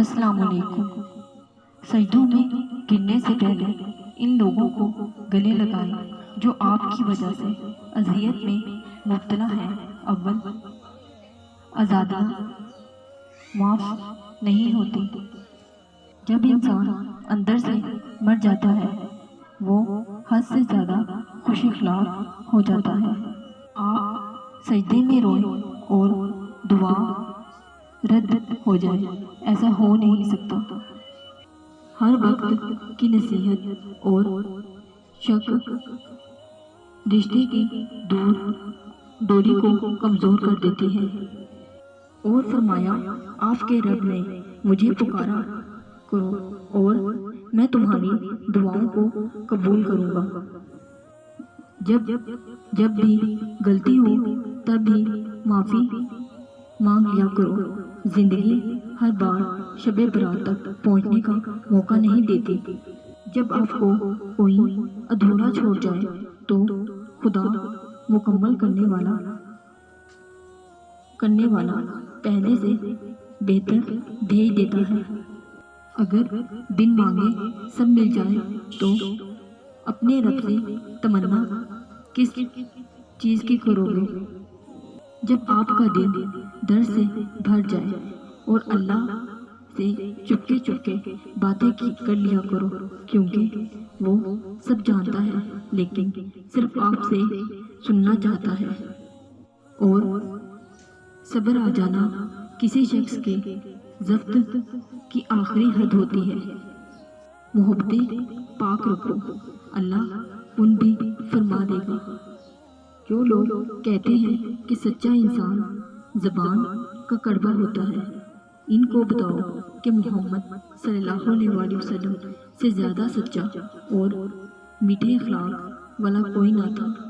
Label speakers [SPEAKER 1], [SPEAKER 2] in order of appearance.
[SPEAKER 1] السلام علیکم۔ سجدوں میں گرنے سے پہلے ان لوگوں کو گلے لگائیں جو آپ کی وجہ سے اذیت میں مبتلا ہیں۔ اول، آزادیاں معاف نہیں ہوتی۔ جب انسان اندر سے مر جاتا ہے وہ حد سے زیادہ خوش اخلاق ہو جاتا ہے۔ آپ سجدے میں روئیں اور دعا رد ہو جائے، ایسا ہو نہیں سکتا۔ ہر وقت کی نصیحت اور شک رشتے کی ڈوری کو کمزور کر دیتی ہے۔ اور فرمایا، آپ کے رب نے مجھے پکارا کرو اور میں تمہاری دعاؤں کو قبول کروں گا۔ جب بھی غلطی ہو تب بھی معافی مانگ لیا کرو۔ زندگی ہر بار شب برات تک پہنچنے کا موقع نہیں دیتی۔ جب آپ کو کوئی ادھورا چھوڑ جائے تو خدا مکمل کرنے والا پہلے سے بہتر بھیج دیتا ہے۔ اگر بن مانگے سب مل جائے تو اپنے رب سے تمنا کس چیز کی کرو گے؟ جب آپ کا دل درد سے بھر جائے اور اللہ سے چپکے باتیں کر لیا کرو، کیونکہ وہ سب جانتا ہے لیکن صرف آپ سے سننا چاہتا ہے۔ اور صبر آ جانا کسی شخص کے ضبط کی آخری حد ہوتی ہے۔ محبتیں پاک رکھو، اللہ ان بھی فرما دے گا۔ جو لوگ کہتے ہیں کہ سچا انسان زبان کا کڑوا ہوتا ہے، ان کو بتاؤ کہ محمد صلی اللہ علیہ وسلم سے زیادہ سچا اور میٹھے اخلاق والا کوئی نہ تھا۔